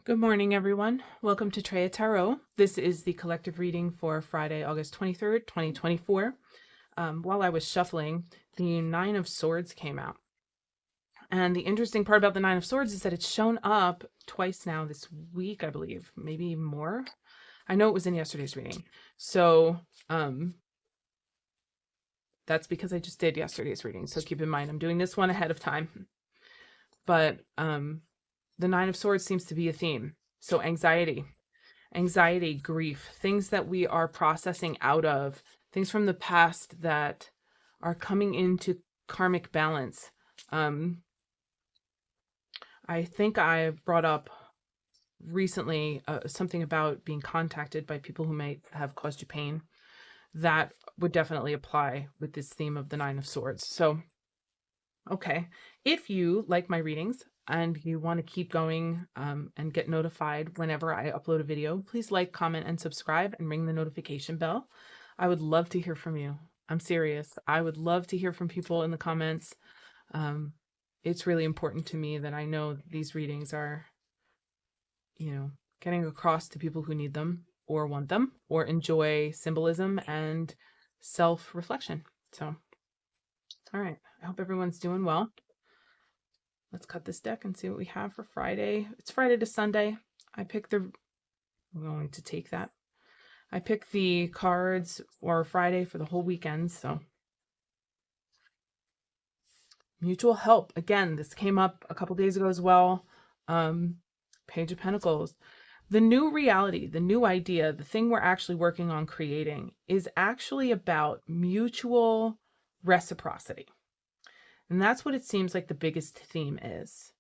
Good morning, everyone. Welcome to Treya Tarot. This is the collective reading for Friday, August 23rd, 2024. While I was shuffling, the Nine of Swords came out. And the interesting part about the Nine of Swords is that it's shown up twice now this week, I believe, maybe more. I know it was in yesterday's reading. So that's because I just did yesterday's reading. So keep in mind, I'm doing this one ahead of time. But the Nine of Swords seems to be a theme. So anxiety, grief, things that we are processing out of, things from the past that are coming into karmic balance. I think I brought up recently something about being contacted by people who might have caused you pain. That would definitely apply with this theme of the Nine of Swords. So, okay, if you like my readings and you want to keep going and get notified whenever I upload a video, please like, comment, and subscribe and ring the notification bell. I would love to hear from you. I'm serious. I would love to hear from people in the comments. It's really important to me that I know these readings are, getting across to people who need them or want them or enjoy symbolism and self-reflection. So, all right. I hope everyone's doing well. Let's cut this deck and see what we have for Friday. It's Friday to Sunday. I'm going to take that. I picked the cards for Friday for the whole weekend, so. Mutual help. Again, this came up a couple days ago as well. Page of Pentacles. The new reality, the new idea, the thing we're actually working on creating is actually about mutual reciprocity. And that's what it seems like the biggest theme is.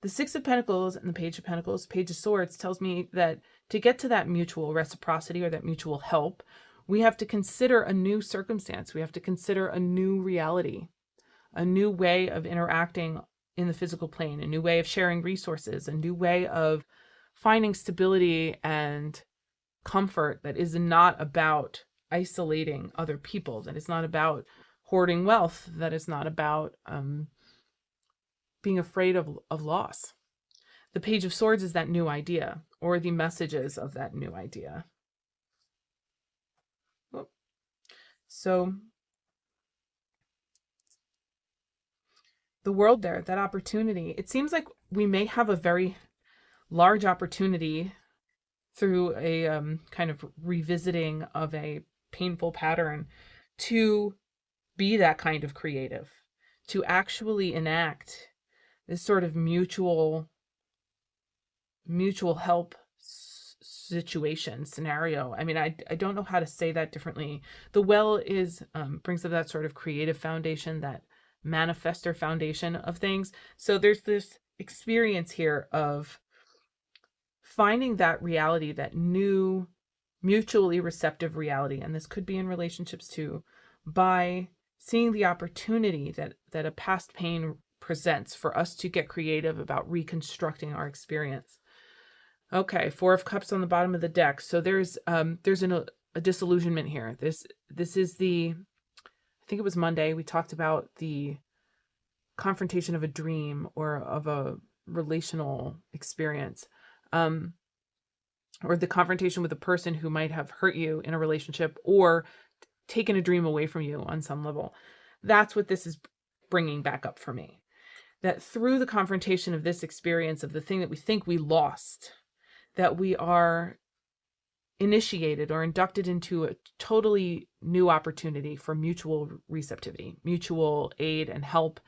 The Six of Pentacles and the Page of Pentacles, Page of Swords tells me that to get to that mutual reciprocity or that mutual help, we have to consider a new circumstance. We have to consider a new reality, a new way of interacting in the physical plane, a new way of sharing resources, a new way of finding stability and comfort that is not about isolating other people, that is not about hoarding wealth, that is not about being afraid of loss. The Page of Swords is that new idea, or the messages of that new idea. So the world there, that opportunity, it seems like we may have a very large opportunity through a kind of revisiting of a painful pattern to be that kind of creative, to actually enact this sort of mutual help situation scenario. I mean, I don't know how to say that differently. The well is brings up that sort of creative foundation, that manifestor foundation of things. So there's this experience here of finding that reality, that new mutually receptive reality, and this could be in relationships too, by seeing the opportunity that a past pain presents for us to get creative about reconstructing our experience. Okay, Four of Cups on the bottom of the deck. So there's a disillusionment here. This is I think it was Monday, we talked about the confrontation of a dream or of a relational experience. Or the confrontation with a person who might have hurt you in a relationship or taken a dream away from you on some level. That's what this is bringing back up for me. That through the confrontation of this experience of the thing that we think we lost, that we are initiated or inducted into a totally new opportunity for mutual receptivity, mutual aid and help.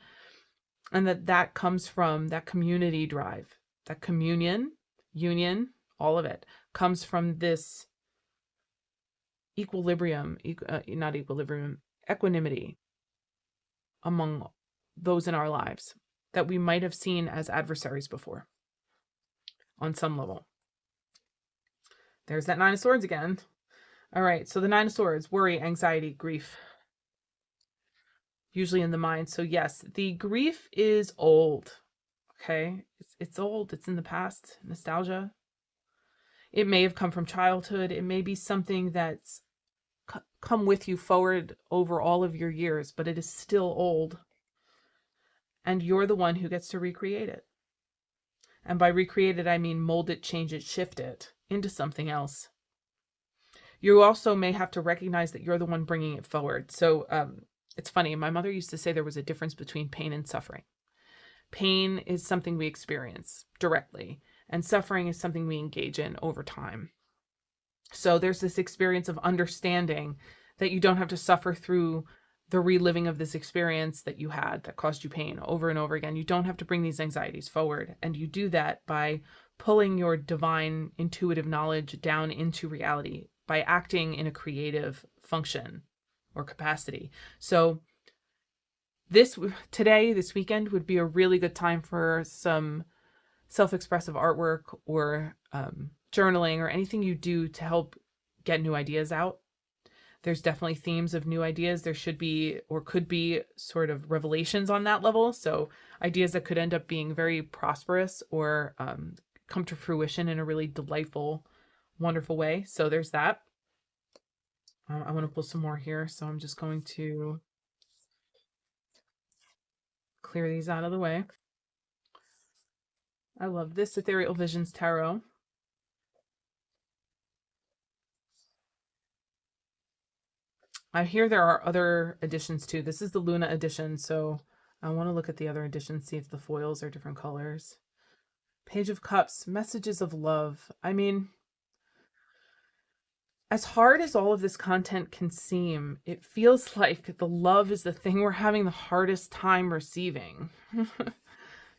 And that comes from that community drive, that communion, union, all of it comes from this equanimity among those in our lives that we might have seen as adversaries before on some level. There's that Nine of Swords again. All right, so the Nine of Swords, worry, anxiety, grief, usually in the mind. So yes, the grief is old. Okay, it's old. It's in the past. Nostalgia. It may have come from childhood. It may be something that's come with you forward over all of your years, but it is still old. And you're the one who gets to recreate it. And by recreate it, I mean mold it, change it, shift it into something else. You also may have to recognize that you're the one bringing it forward. So it's funny. My mother used to say there was a difference between pain and suffering. Pain is something we experience directly, and suffering is something we engage in over time. So there's this experience of understanding that you don't have to suffer through the reliving of this experience that you had that caused you pain over and over again. You don't have to bring these anxieties forward. And you do that by pulling your divine intuitive knowledge down into reality, by acting in a creative function or capacity. So this weekend would be a really good time for some self-expressive artwork or journaling or anything you do to help get new ideas out. There's definitely themes of new ideas. There should be or could be sort of revelations on that level. So ideas that could end up being very prosperous or come to fruition in a really delightful, wonderful way. So there's that. I want to pull some more here. So I'm just going to clear these out of the way. I love this Ethereal Visions Tarot. I hear there are other editions too. This is the Luna edition, so I want to look at the other editions, see if the foils are different colors. Page of Cups, messages of love. I mean, as hard as all of this content can seem, it feels like the love is the thing we're having the hardest time receiving.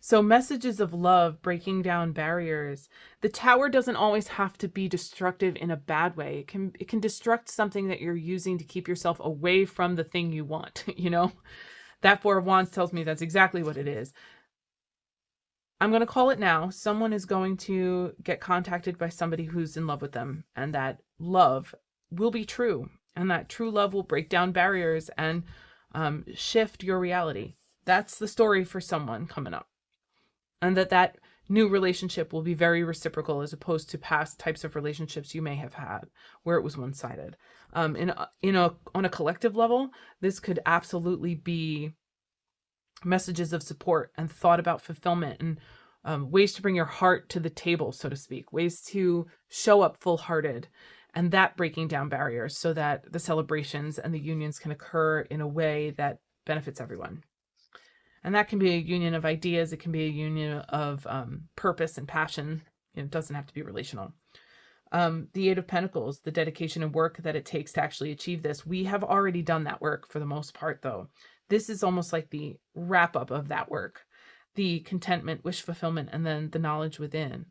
So messages of love, breaking down barriers. The tower doesn't always have to be destructive in a bad way. It can destruct something that you're using to keep yourself away from the thing you want, you know? That Four of Wands tells me that's exactly what it is. I'm going to call it now. Someone is going to get contacted by somebody who's in love with them, and that love will be true, and that true love will break down barriers and shift your reality. That's the story for someone coming up. And that new relationship will be very reciprocal as opposed to past types of relationships you may have had where it was one-sided. On a collective level, this could absolutely be messages of support and thought about fulfillment and ways to bring your heart to the table, so to speak, ways to show up full-hearted, and that breaking down barriers so that the celebrations and the unions can occur in a way that benefits everyone. And that can be a union of ideas. It can be a union of purpose and passion. It doesn't have to be relational. The Eight of Pentacles, the dedication and work that it takes to actually achieve this. We have already done that work for the most part, though. This is almost like the wrap up of that work. The contentment, wish fulfillment, and then the knowledge within.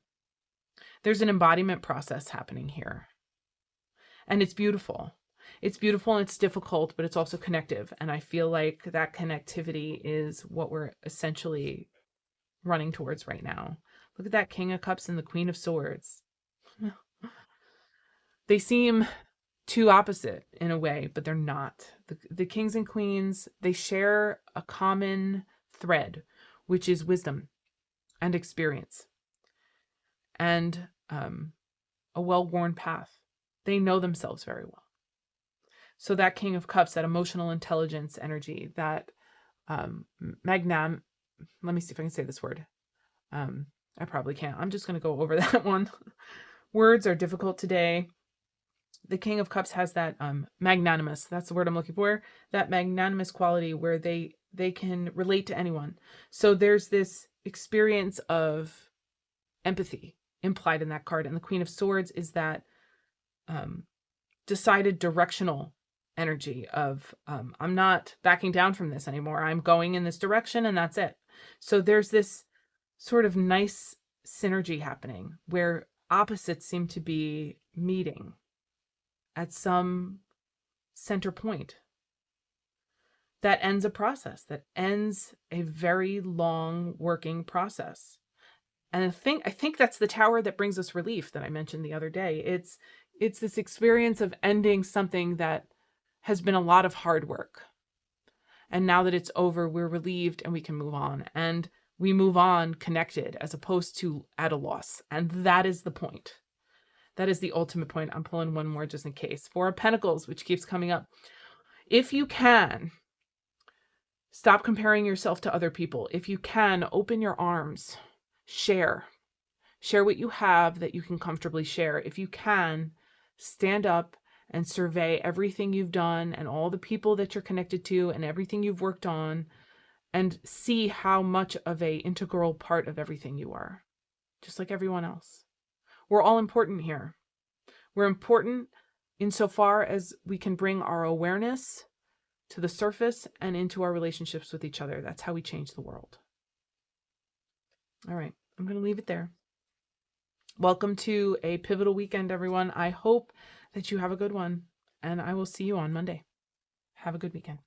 There's an embodiment process happening here. And it's beautiful. It's beautiful and it's difficult, but it's also connective. And I feel like that connectivity is what we're essentially running towards right now. Look at that King of Cups and the Queen of Swords. They seem too opposite in a way, but they're not. The kings and queens, they share a common thread, which is wisdom and experience and a well-worn path. They know themselves very well. So that King of Cups, that emotional intelligence energy, that let me see if I can say this word. I probably can't. I'm just going to go over that one. Words are difficult today. The King of Cups has that magnanimous, that's the word I'm looking for, that magnanimous quality where they can relate to anyone. So there's this experience of empathy implied in that card. And the Queen of Swords is that decided directional energy of I'm not backing down from this anymore. I'm going in this direction and that's it. So there's this sort of nice synergy happening where opposites seem to be meeting at some center point that ends a process, that ends a very long working process. And I think that's the tower that brings us relief that I mentioned the other day. It's this experience of ending something that has been a lot of hard work. And now that it's over, we're relieved and we can move on. And we move on connected as opposed to at a loss. And that is the point. That is the ultimate point. I'm pulling one more just in case. Four of Pentacles, which keeps coming up. If you can, stop comparing yourself to other people. If you can, open your arms. Share. Share what you have that you can comfortably share. If you can, stand up and survey everything you've done and all the people that you're connected to and everything you've worked on, and see how much of an integral part of everything you are, just like everyone else. We're all important here. We're important insofar as we can bring our awareness to the surface and into our relationships with each other. That's how we change the world. All right, I'm going to leave it there. Welcome to a pivotal weekend, everyone. I hope that you have a good one, and I will see you on Monday. Have a good weekend.